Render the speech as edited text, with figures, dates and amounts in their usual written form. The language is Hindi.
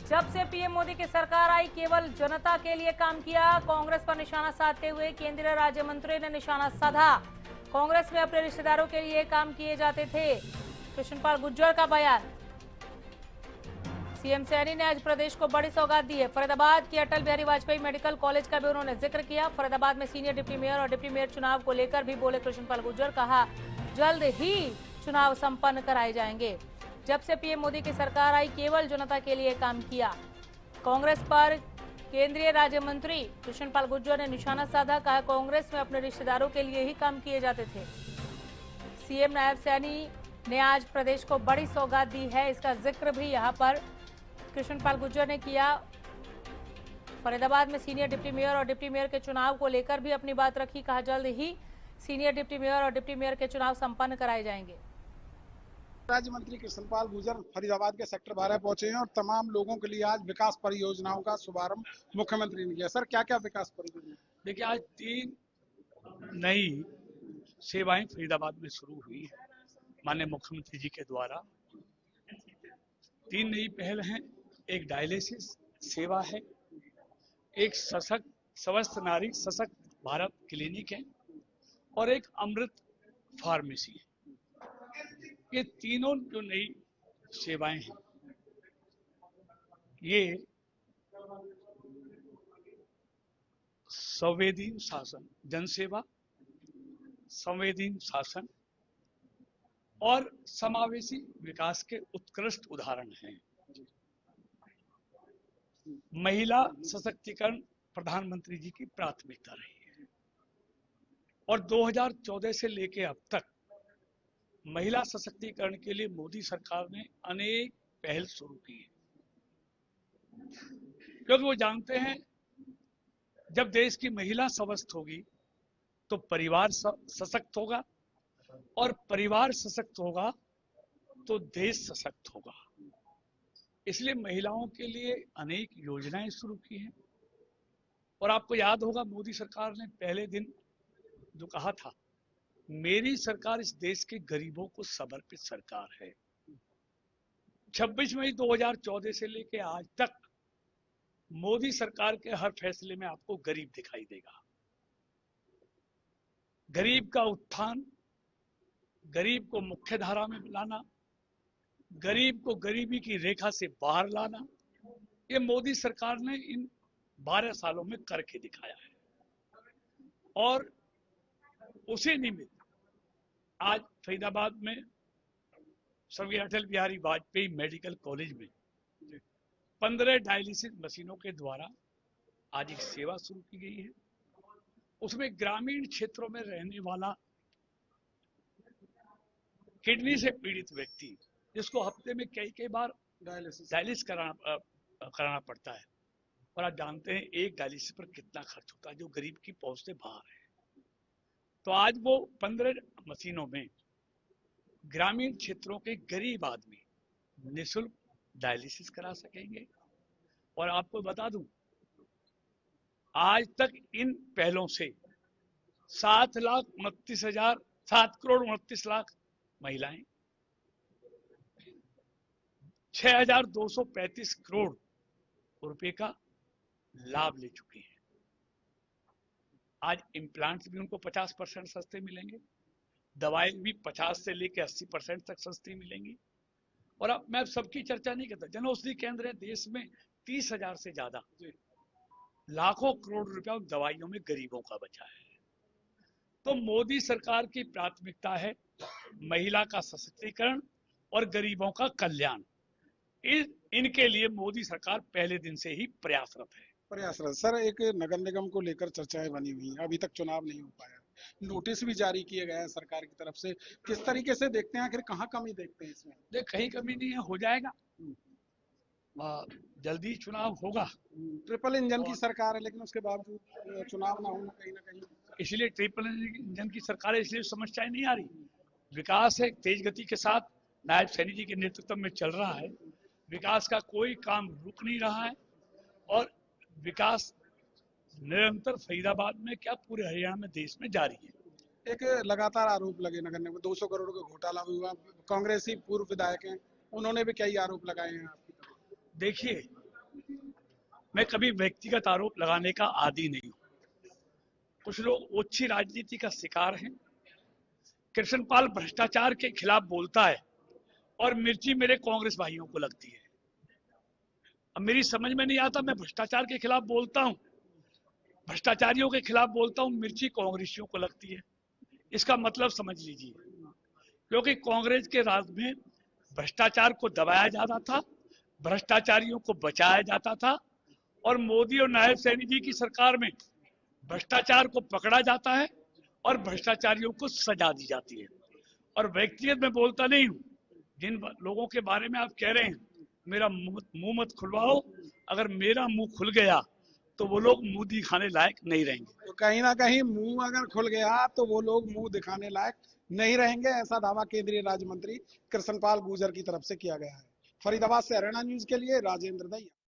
जब से पीएम मोदी की सरकार आई केवल जनता के लिए काम किया। कांग्रेस पर निशाना साधते हुए केंद्रीय राज्य मंत्री ने निशाना साधा। कांग्रेस में अपने रिश्तेदारों के लिए काम किए जाते थे, कृष्णपाल गुर्जर का बयान। सीएम सैनी ने आज प्रदेश को बड़ी सौगात दी है। फरीदाबाद की अटल बिहारी वाजपेयी मेडिकल कॉलेज का भी उन्होंने जिक्र किया। फरीदाबाद में सीनियर डिप्टी मेयर और डिप्टी मेयर चुनाव को लेकर भी बोले कृष्णपाल गुर्जर। कहा जल्द ही चुनाव संपन्न कराए जाएंगे। जब से पीएम मोदी की सरकार आई केवल जनता के लिए काम किया। कांग्रेस पर केंद्रीय राज्य मंत्री कृष्णपाल गुर्जर ने निशाना साधा। कहा कांग्रेस में अपने रिश्तेदारों के लिए ही काम किए जाते थे। सीएम नायब सैनी ने आज प्रदेश को बड़ी सौगात दी है, इसका जिक्र भी यहां पर कृष्णपाल गुर्जर ने किया। फरीदाबाद में सीनियर डिप्टी मेयर और डिप्टी मेयर के चुनाव को लेकर भी अपनी बात रखी। कहा जल्द ही सीनियर डिप्टी मेयर और डिप्टी मेयर के चुनाव संपन्न कराए जाएंगे। राज्य मंत्री कृष्णपाल गुर्जर फरीदाबाद के सेक्टर 12 पहुंचे हैं और तमाम लोगों के लिए आज विकास परियोजनाओं का शुभारंभ मुख्यमंत्री ने किया। सर, क्या क्या विकास परियोजना? देखिए, आज 3 नई सेवाएं फरीदाबाद में शुरू हुई है माननीय मुख्यमंत्री जी के द्वारा। 3 नई पहल हैं। एक डायलिसिस सेवा है, एक सशक्त स्वस्थ नारी सशक्त भारत क्लिनिक है और एक अमृत फार्मेसी है। ये तीनों जो नई सेवाएं हैं, ये संवेदीन शासन, जनसेवा, संवेदीन शासन और समावेशी विकास के उत्कृष्ट उदाहरण हैं। महिला सशक्तिकरण प्रधानमंत्री जी की प्राथमिकता रही है और 2014 से लेकर अब तक महिला सशक्तिकरण के लिए मोदी सरकार ने अनेक पहल शुरू की है, क्योंकि वो जानते हैं जब देश की महिला स्वस्थ होगी तो परिवार सशक्त होगा और परिवार सशक्त होगा तो देश सशक्त होगा। इसलिए महिलाओं के लिए अनेक योजनाएं शुरू की हैं और आपको याद होगा मोदी सरकार ने पहले दिन जो कहा था, मेरी सरकार इस देश के गरीबों को समर्पित सरकार है। 26 मई 2014 से लेकर आज तक मोदी सरकार के हर फैसले में आपको गरीब दिखाई देगा। गरीब का उत्थान, गरीब को मुख्य धारा में लाना, गरीब को गरीबी की रेखा से बाहर लाना, ये मोदी सरकार ने इन 12 सालों में करके दिखाया है। और उसी निमित्त आज फरीदाबाद में स्वर्गीय अटल बिहारी वाजपेयी मेडिकल कॉलेज में 15 डायलिसिस मशीनों के द्वारा आज एक सेवा शुरू की गई है। उसमें ग्रामीण क्षेत्रों में रहने वाला किडनी से पीड़ित व्यक्ति, जिसको हफ्ते में कई बार डायलिसिस कराना पड़ता है, और आप जानते हैं एक डायलिसिस पर कितना खर्च होता है, जो गरीब की पहुंच से बाहर है। तो आज वो 15 मशीनों में ग्रामीण क्षेत्रों के गरीब आदमी निःशुल्क डायलिसिस करा सकेंगे। और आपको बता दूं, आज तक इन पहलों से 7 करोड़ 29 लाख महिलाएं, 6,235 करोड़ रुपए का लाभ ले चुकी हैं। आज इम्प्लांट्स भी उनको 50% सस्ते मिलेंगे, दवाएं भी 50 से लेकर 80% तक सस्ती मिलेंगी। और अब मैं सबकी चर्चा नहीं करता, जन औषधि केंद्र है देश में 30,000 से ज्यादा, लाखों करोड़ रुपया दवाइयों में गरीबों का बचा है। तो मोदी सरकार की प्राथमिकता है महिला का सशक्तिकरण और गरीबों का कल्याण। इनके लिए मोदी सरकार पहले दिन से ही प्रयासरत है। सर, एक नगर निगम को लेकर चर्चाएं बनी हुई हैं, अभी तक चुनाव नहीं हो पाया, नोटिस भी जारी किए गए हैं सरकार की तरफ से। किस तरीके से देखते हैं, आखिर कहाँ कमी देखते हैं इसमें? देख, कहीं कमी नहीं है, हो जाएगा, जल्दी चुनाव होगा। ट्रिपल इंजन की सरकार है, लेकिन उसके बावजूद चुनाव ना होना कहीं ना कहीं, इसलिए ट्रिपल इंजन की सरकार है, इसलिए समस्याएं नहीं आ रही। विकास है तेज गति के साथ, नायब सैनी जी के नेतृत्व में चल रहा है। विकास का कोई काम रुक नहीं रहा है और विकास निरंतर फरीदाबाद में क्या पूरे हरियाणा में, देश में जारी है। एक लगातार आरोप लगे नगर निगम में 200 करोड़ का घोटाला हुआ। कांग्रेसी पूर्व विधायक हैं, उन्होंने भी कई आरोप लगाए हैं आपकी तरफ। देखिए, मैं कभी व्यक्तिगत आरोप लगाने का आदी नहीं हूं। कुछ लोग ओछी राजनीति का शिकार हैं। कृष्णपाल भ्रष्टाचार के खिलाफ बोलता है और मिर्ची मेरे कांग्रेस भाइयों को लगती है। अब मेरी समझ में नहीं आता, मैं भ्रष्टाचार के खिलाफ बोलता हूं, भ्रष्टाचारियों के खिलाफ बोलता हूं, मिर्ची कांग्रेसियों को लगती है। इसका मतलब समझ लीजिए, क्योंकि कांग्रेस के राज में भ्रष्टाचार को दबाया जाता था, भ्रष्टाचारियों को बचाया जाता था, और मोदी और नायब सैनी जी की सरकार में भ्रष्टाचार को पकड़ा जाता है और भ्रष्टाचारियों को सजा दी जाती है। और व्यक्तिगत मैं बोलता नहीं हूं। जिन लोगों के बारे में आप कह रहे हैं, मेरा मुंह मत खुलवाओ। अगर मेरा मुंह खुल गया तो वो लोग मुंह दिखाने लायक नहीं रहेंगे। तो कहीं ना कहीं मुंह अगर खुल गया तो वो लोग मुंह दिखाने लायक नहीं रहेंगे, ऐसा दावा केंद्रीय राज्य मंत्री कृष्णपाल गुर्जर की तरफ से किया गया है। फरीदाबाद से हरियाणा न्यूज के लिए राजेंद्र दहिया।